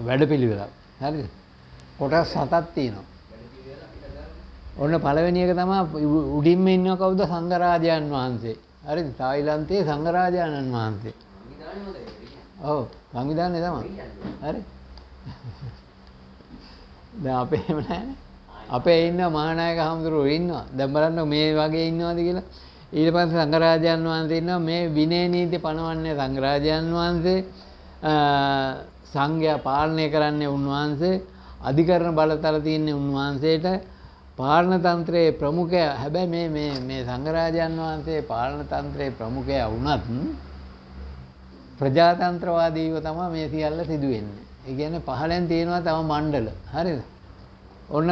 වැඩපිළිවෙලක්. හරිද? කොටස් 7ක් තියෙනවා. ඔන්න පළවෙනි එක තමයි උඩින්ම ඉන්නව කවුද? සංඝරාජයන් වහන්සේ. හරිද? තායිලන්තයේ සංඝරාජානන් වහන්සේ. ඔව් සංවිධානය තමයි. හරි. දැන් අපේ එහෙම නැහැනේ. අපේ ඉන්න මහානායක හඳුරෝ ඉන්නවා. දැන් බලන්න මේ වගේ ඉන්නවද කියලා. ඊට පස්සේ සංඝරාජයන් වහන්සේ ඉන්නවා. මේ විනය නීති පනවන්නේ සංඝරාජයන් වහන්සේ. සංඝයා පාලනය කරන්නේ උන්වහන්සේ. අධිකරණ බලතල තියෙන්නේ උන්වහන්සේට. පාලන තන්ත්‍රයේ ප්‍රමුඛයා හැබැයි මේ සංඝරාජයන් වහන්සේ පාලන තන්ත්‍රයේ ප්‍රමුඛයා වුණත් ප්‍රජාතන්ත්‍රවාදීව තමයි මේ සියල්ල සිදු වෙන්නේ. ඒ කියන්නේ පහලෙන් තියෙනවා තව මණ්ඩල. හරිද? ඔන්න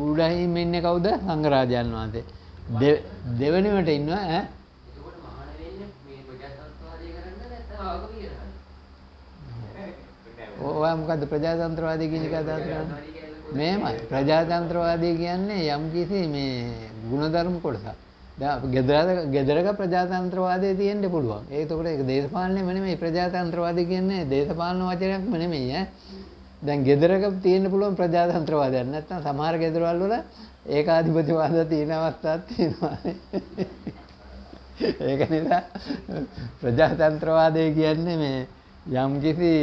උඩහින් ඉන්නේ කවුද? සංඝරාජයන් වහන්සේ. දෙවෙනිවට ඉන්නවා ඈ. එතකොට මහාන වෙන්නේ මේ ප්‍රජාතන්ත්‍රවාදී කරන්නේ නැත්නම් ආගමික කරන්නේ? ඔය මොකද්ද ප්‍රජාතන්ත්‍රවාදී කියන එක අදහස් කරන්නේ? මේමයි ප්‍රජාතන්ත්‍රවාදී කියන්නේ යම්කිසි මේ ಗುಣධර්ම කොටසක්. දැන් ගෙදරක ප්‍රජාතන්ත්‍රවාදයේ තියෙන්න පුළුවන්. ඒකකොට ඒක දේශපාලනයම නෙමෙයි ප්‍රජාතන්ත්‍රවාදී කියන්නේ දේශපාලන වචනයක්ම නෙමෙයි ඈ. දැන් ගෙදරක තියෙන්න පුළුවන් ප්‍රජාතන්ත්‍රවාදයක්. නැත්නම් සමහර ගෙදරවල වල ඒකාධිපතිවාද තියෙන අවස්ථාවක් තියෙනවා. ඒක නිසා ප්‍රජාතන්ත්‍රවාදය කියන්නේ මේ යම්කිසි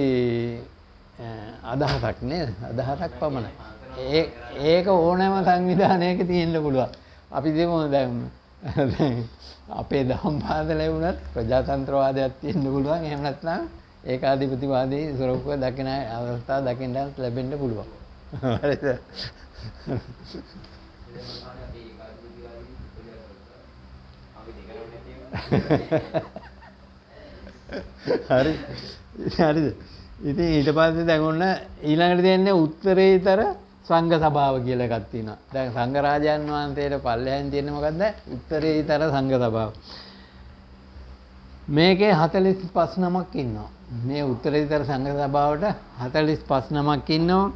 අදහසක් නේද? අදහසක් පමණයි. ඒක ඕනෑම සංවිධානයක තියෙන්න පුළුවන්. අපි දෙමු දැන් අපේ දහම් පාසලේ වුණත් ප්‍රජාතන්ත්‍රවාදයක් තියෙන්න පුළුවන්. එහෙම නැත්නම් ඒකාධිපතිවාදී ස්වරූපව දකින අවස්ථා දකින්න ලැබෙන්න පුළුවන්. හරිද? හරි. හරිද? ඉතින් ඊට පස්සේ දැන් ඔන්න ඊළඟට තියෙන්නේ උත්තරීතර සංඝ සභාව කියලා එකක් තියෙනවා. දැන් සංඝරාජයන් වහන්සේට පල්ලෙහෙන් තියෙන්නේ මොකද්ද? උත්තරීතර සංඝ සභාව. මේකේ 45 නමක් ඉන්නවා. මේ උත්තරීතර සංඝ සභාවට 45 නමක් ඉන්නවා.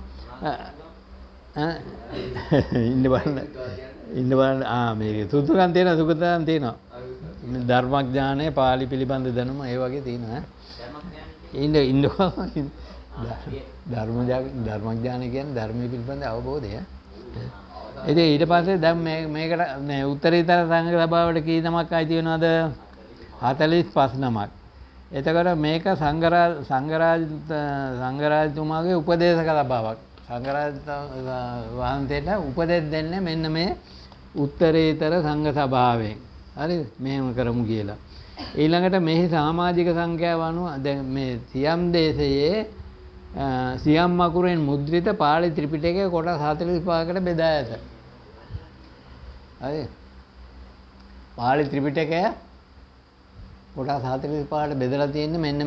ඉන්න බලන්න මේකේ සුදුකම් තියෙනවා සුගතයන් තියෙනවා. ධර්මඥානය පාලි පිළිබඳ දැනුම ඒ වගේ තියෙනවා. ධර්මඥානය කියන්නේ ධර්මයේ පිළිබඳ අවබෝධය. ඉතින් ඊට පස්සේ දැන් මේකට උත්තරීතර සංඝ සභාවට කී නමක් අයිති වෙනවද? 45 නමක්. එතකොට මේක සංඝරාජතුමාගේ උපදේශක සභාවක්. සංඝරාජ වහන්සේට උපදෙස් දෙන්නේ මෙන්න මේ උත්තරීතර සංඝ සභාවෙන්. හරිද? මෙහෙම කරමු කියලා. ඊළඟට මෙහි සමාජික සංඛ්‍යාව අනුව දැන් මේ සියම් දේශයේ සියම් අකුරෙන් මුද්‍රිත පාලි ත්‍රිපිටකයේ කොටස් 45කට බෙදා ඇත. හරි? පාලි ත්‍රිපිටකය කොටස් 45කට බෙදලා තියෙන්නේ මෙන්න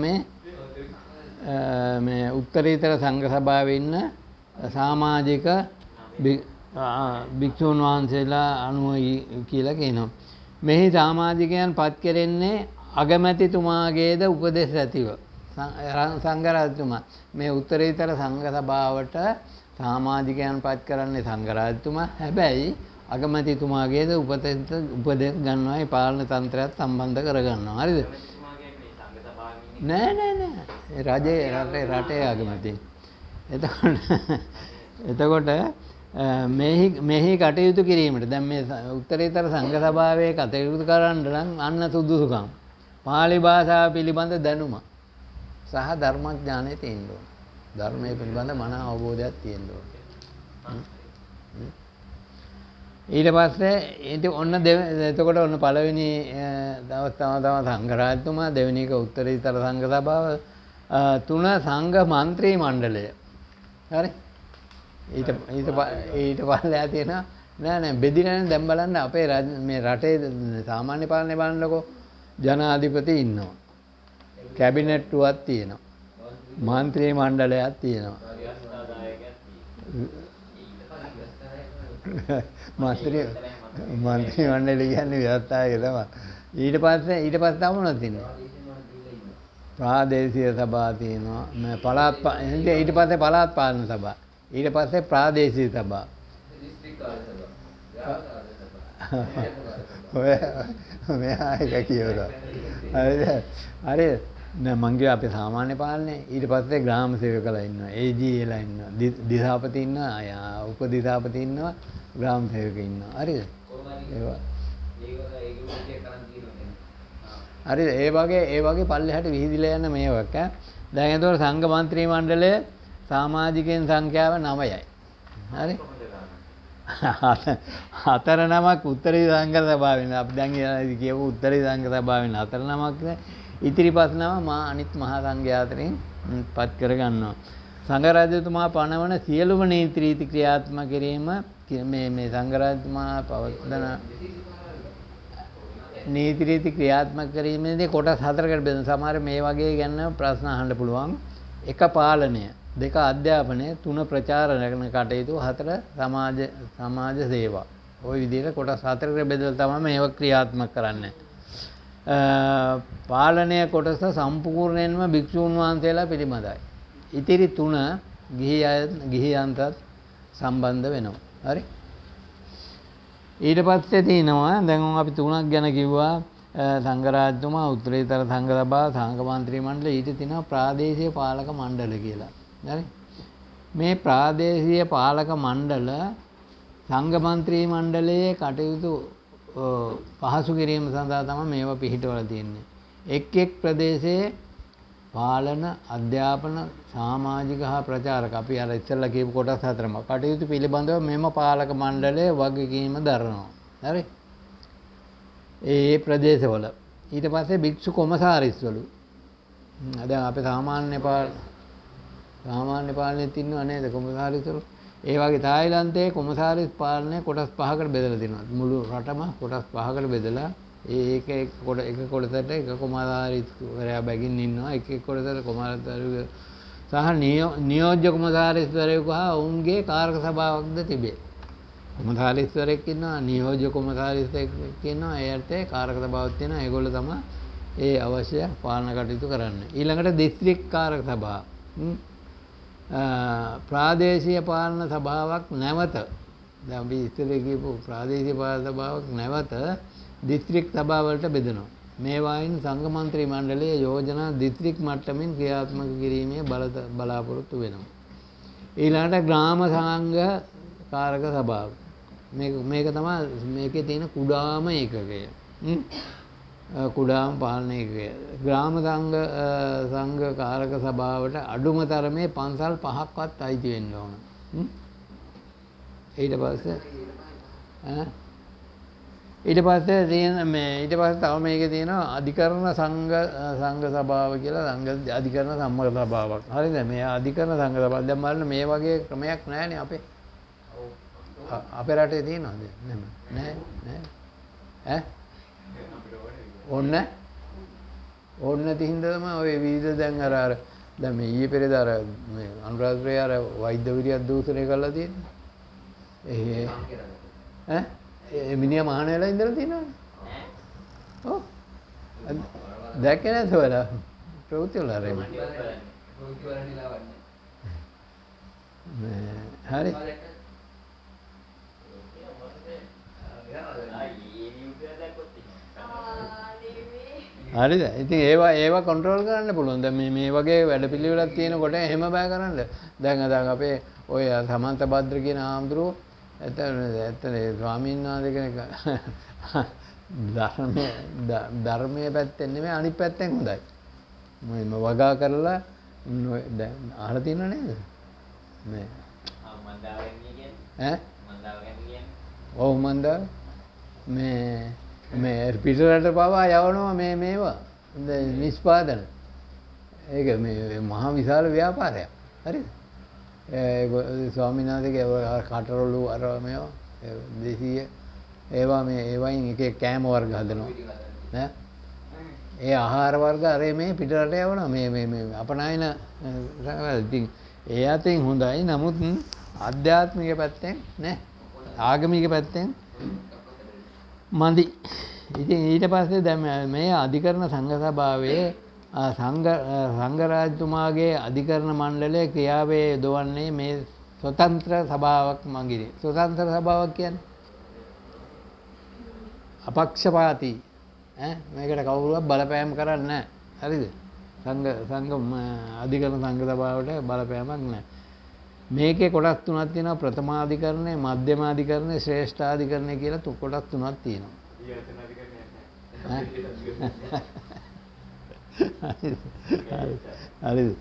මේ උත්තරීතර සංඝ සභාවේ ඉන්න සමාජික භික්ෂුන් වහන්සේලා අනුව කියලා කියනවා. මෙහි සමාජිකයන් පත් කෙරෙන්නේ අගමැතිතුමාගේද උපදෙස් ඇතිව. සංඝරාජතුමා මේ උත්තරීතර සංඝ සභාවට සමාජිකයන් පත් කරන්නේ සංඝරාජතුමා. හැබැයි අගමැතිතුමාගේද උපදෙස් ගන්නවා. ඒ පාලන තන්ත්‍රයත් සම්බන්ධ කරගන්නවා. හරිද? නෑ. රටේ අගමැති. එතකොට මෙහි කටයුතු කිරීමට දැන් මේ උත්තරීතර සංඝ සභාවේ කටයුතු කරන්න නම් අන්න සුදුසුකම් පාලි භාෂාව පිළිබඳ දැනුම සහ ධර්මඥානය තියෙන්න ඕන. ධර්මයේ පිළිබඳ මන අවබෝධයක් තියෙන්න ඕන. ඊට පස්සේ ඔන්න එතකොට ඔන්න පළවෙනි දවස් තම සංඝරාජතුමා, දෙවෙනි එක උත්තරීතර සංඝ සභාව, තුන සංඝ මන්ත්‍රී මණ්ඩලය. හරි? ඊට පස්සේ තියෙනවා නෑ බෙදිලානේ. දැන් බලන්න අපේ මේ රටේ සාමාන්‍ය පාලනය බලන්නකො ජනාධිපති ඉන්නවා. කැබිනට් ටුවක් තියෙනවා. මන්ත්‍රී මණ්ඩලයක් තියෙනවා. මන්ත්‍රී මණ්ඩලය කියන්නේ ව්‍යවස්ථායක තමයි. ඊට පස්සේ තව මොනවද තියෙනවා? ප්‍රාදේශීය සභා තියෙනවා. ඊට පස්සේ පළාත් පාලන සභා. ඊට පස්සේ ප්‍රාදේශීය සභා. ඔය මෙහා එක කියවලා. හරි. නෑ මං කිව්වා අපේ සාමාන්‍ය පාලනේ ඊට පස්සේ ග්‍රාම සේවකලා ඉන්නවා AGලා ඉන්නවා දිසාපති ඉන්නවා උපදිසාපති ඉන්නවා ග්‍රාම සේවක ඉන්නවා හරිද ඒවා හරිද ඒ වගේ පල්ලෙහාට විහිදිලා යන මේවක් ඈ දැන් එතකොට සංඝ මන්ත්‍රී මණ්ඩලය සමාජිකයන් සංඛ්‍යාව 9යි හරි 4 නමක් උත්තරී සංඝ සභාවෙන් අපි දැන් කියපු උත්තරී සංඝ සභාවෙන් 4 නමක් ඉතිරි 5 නම මා අනිත් මහා සංඝයා අතරින් පත් කර ගන්නවා සංඝ රජතුමා පනවන සියලුම නීති රීති ක්‍රියාත්මක කිරීම මේ සංඝ රජතුමා පවත්වන නීති රීති ක්‍රියාත්මක කිරීමේදී කොටස් 4කට බෙදෙන සමහර මේ වගේ ගැන ප්‍රශ්න අහන්න පුළුවන් 1 පාලනය 2 අධ්‍යාපනය 3 ප්‍රචාරණ කටයුතු 4 සමාජ සේවා ওই විදිහට කොටස් 4කට බෙදලා තමයි මේව ක්‍රියාත්මක කරන්නේ පාලනය කොටස සම්පූර්ණයෙන්ම භික්ෂූන් වහන්සේලා පිළිබඳයි ඉතිරි 3 ගිහියන්ටත් සම්බන්ධ වෙනවා හරි ඊට පස්සේ තියෙනවා දැන් අපි 3ක් ගැන කිව්වා සංඝ රාජතුමා උත්තරීතර සංඝ සභාව සංඝ මන්ත්‍රී මණ්ඩල ඊට තියෙනවා ප්‍රාදේශීය පාලක මණ්ඩල කියලා හරි මේ ප්‍රාදේශීය පාලක මණ්ඩල සංඝ මන්ත්‍රී මණ්ඩලයේ කටයුතු පහසු කිරීම සඳහා තමයි මේවා පිහිටවලා තියෙන්නේ එක් ප්‍රදේශයේ පාලන අධ්‍යාපන සමාජික හා ප්‍රචාරක අපි අර ඉස්සෙල්ලා කියපු කොටස් 4ම කටයුතු පිළිබඳව මෙම පාලක මණ්ඩලය වගකීම දරනවා හරි ඒ ප්‍රදේශවල ඊට පස්සේ භික්ෂු කොමසාරිස්වලු දැන් අපේ සාමාන්‍ය පාලනයේ ඉන්නව නේද කොමසාරිස්වලු ඒ වගේ තායිලන්තයේ කොමසාරිස් පාලනය කොටස් 5කට බෙදලා තියෙනවා මුළු රටම කොටස් 5කට බෙදලා ඒක එක කොටසට එක කොමසාරිස්වරයා බැගින් ඉන්නවා එක කොටසට කොමසාරිස්වරයෙකු සහ නියෝජ්‍ය කොමසාරිස්වරයෙකු හා ඔවුන්ගේ කාරක සභාවක්ද තිබේ කොමසාරිස්වරයෙක් ඉන්නවා නියෝජ්‍ය කොමසාරිස්වරයෙක් ඉන්නවා ඒ අර්ථයේ කාරක සභාවක් තියෙනවා ඒගොල්ලෝ තමයි ඒ අවශ්‍ය පාලන කටයුතු කරන්නේ ඊළඟට දිස්ත්‍රික් කාරක සභාව ප්‍රාදේශීය පාලන සභාවක් නැවත දැන් අපි ඉස්සෙල්ලා කියපු ප්‍රාදේශීය පාලන සභාවක් නැවත දිස්ත්‍රික් සභා වලට බෙදෙනවා මේවායින් සංඝ මන්ත්‍රී මණ්ඩලයේ යෝජනා දිස්ත්‍රික් මට්ටමින් ක්‍රියාත්මක කිරීමේ බලාපොරොත්තු වෙනවා ඊළඟට ග්‍රාම සංඝ කාරක සභාව මේක තමයි මේකේ තියෙන කුඩාම ඒකකය කුඩාම පාලන ඒකකය ග්‍රාම සංඝ කාරක සභාවට අඩුම තරමේ පන්සල් 5ක්වත් අයිති වෙන්න ඕන ඊට පස්සේ තව මේකේ තියෙනවා අධිකරණ සංඝ සභාව කියලා අධිකරණ සම්මත සභාවක්. හරිද? මේ අධිකරණ සංඝ සභාව දැන් බලන්න මේ වගේ ක්‍රමයක් නැහැනේ අපේ රටේ තියෙනවද? නෑ. ඈ? ඕන්න තිහින්ද තමයි ඔය විවිධ දැන් අර දැන් මේ ඊයේ පෙරේද අර මේ අනුරාධපුරයේ අර වෛද්‍ය විරියක් දූෂණය කරලා තියෙන්නේ. ඈ? මිනිහා මහාන වෙලා ඉඳලා තියෙනවනේ. ඔව්. දැක්කේ නැද්ද ඔයාලා? ප්‍රවෘත්ති වල හරි. හරි. හරිද? ඉතින් ඒවා කන්ට්‍රෝල් කරන්න පුළුවන්. දැන් මේ වගේ වැඩපිළිවෙලක් තියෙනකොට එහෙම බෑ කරන්න. දැන් අපේ ඔය සමන්ත භද්‍ර කියන ආම්ද්‍රෝ ඇත්තනේ ස්වාමීන් වහන්සේ කෙනෙක් ධර්මයේ පැත්තෙන් නෙමෙයි අනිත් පැත්තෙන් හොඳයි. මම වගා කරලා දැන් අහලා තියෙනව නේද? මේ මන්දාවෙන් කියන්නේ ඈ මන්දාවෙන් කියන්නේ ඔව් මන්දාව මේ පිටරට පවා යවනවා මේවා නිෂ්පාදන. ඒක මේ මහා විශාල ව්‍යාපාරයක්. හරිද? ස්වාමීන් වහන්සේගේ කටරොළු අර මේවා දේශීය ඒවයින් එක කෑම වර්ග හදනවා ඈ ඒ ආහාර වර්ග අර මේ පිටරට යවනවා මේ අපනායන ඉතින් ඒ අතින් හොඳයි නමුත් ආධ්‍යාත්මික පැත්තෙන් නේ ආගමික පැත්තෙන් මදි ඉතින් ඊට පස්සේ දැන් මේ අධිකරණ සංඝ සභාවේ සංඝ රාජතුමාගේ අධිකරණ මණ්ඩලය ක්‍රියාවේ යොදවන්නේ මේ ස්වතන්ත්‍ර සභාවක් මගින්. ස්වතන්ත්‍ර සභාවක් කියන්නේ අපක්ෂපාතී මේකට කවුරුවත් බලපෑම් කරන්නේ නැහැ. හරිද? සංඝ අධිකරණ සංඝ සභාවට බලපෑමක් නැහැ. මේකේ කොටස් තුනක් තියෙනවා. ප්‍රථමාධිකරණය, මධ්‍යමාධිකරණය, ශ්‍රේෂ්ඨාධිකරණය කියලා කොටස් තුනක් තියෙනවා. හරිද?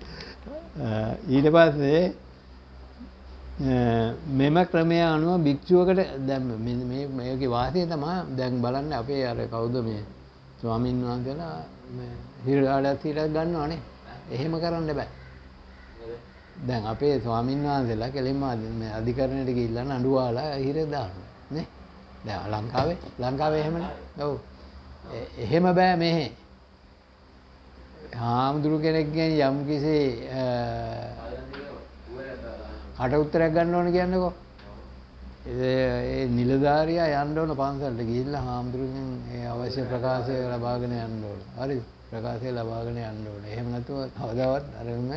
ඊට පස්සේ මෙම ක්‍රමය අනුව භික්ෂුවකට දැන් මේකේ වාසිය තමයි දැන් බලන්න අපේ අර කවුද මේ ස්වාමීන් වහන්සේලා හිරාඩත් ගන්නවනේ. එහෙම කරන්න බෑ. දැන් අපේ ස්වාමීන් වහන්සේලා කෙලින්ම අධිකරණයට ගිහිල්ලා නඩුවාලා හිර දානවා නේ. දැන් ලංකාවේ එහෙමනේ. ඔව්. එහෙම බෑ මෙහෙ. හාමුදුරු කෙනෙක්ගෙන් යම් කිසි කට උත්තරයක් ගන්න ඕන කියන්නකෝ. ඒ නිලධාරියා යන්න ඕන පන්සලට ගිහිල්ලා හාමුදුරුගෙන් ඒ අවශ්‍ය ප්‍රකාශය ලබාගෙන යන්න ඕන. හරිද? ප්‍රකාශය ලබාගෙන යන්න ඕන. එහෙම නැතුව කවදාවත් අරම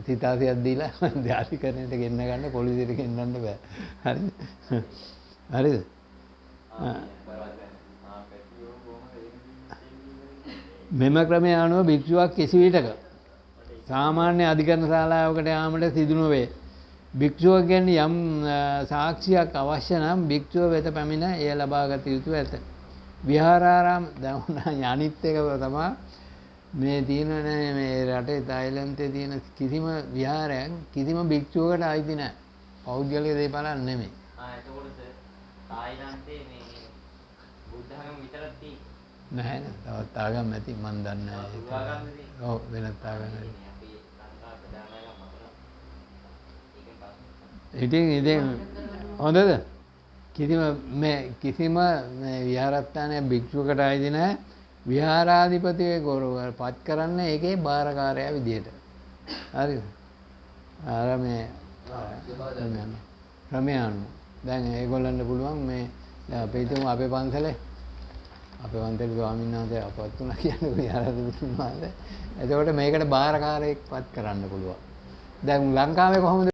සිතාසියක් දීලා ධාතිකරණයට ගෙන්න ගන්න පොලිසියට ගෙන්නන්න බෑ. හරිද? හරිද? මෙම ක්‍රමය අනුව භික්ෂුවක් කිසි විටක සාමාන්‍ය අධිකරණ ශාලාවකට යාමට සිදු නොවේ. භික්ෂුවගෙන් යම් සාක්ෂියක් අවශ්‍ය නම් භික්ෂුව වෙත පැමිණ එය ලබාගත යුතු ඇත. විහාරාරාම දැන් අනිත් එක තමයි මේ තියෙනනේ මේ රටේ තායිලන්තයේ තියෙන කිසිම විහාරයක් කිසිම භික්ෂුවකට අයිති නැහැ. පෞද්ගලික දේපලක් නෙමෙයි. එතකොට තායිලන්තයේ මේ බුද්ධ ධර්ම විතරක් තියෙන්නේ. නැහැ නේද? තවත් ආගම් ඇති මන් දන්නේ නැහැ. ඔව් වෙනත් ආගම් ඇති. ඉතින් හොඳද? කිසිම විහාරස්ථානයක් භික්ෂුවකට අයිති නැහැ. විහාරාධිපතියෙකු පත් කරන්න ඒකේ බාරකාරයා විදියට. හරිද? අර මේ ක්‍රමය අනුව. දැන් ඒගොල්ලන්ට පුළුවන් මේ දැන් අපි හිතමු අපේ පන්සලේ ස්වාමීන් වහන්සේ අපවත් වුණා කියන්නේ විහාරාධිපතිතුමාට. එතකොට මේකට බාරකාරයෙක් පත් කරන්න පුළුවන්. දැන් ලංකාවේ කොහොමද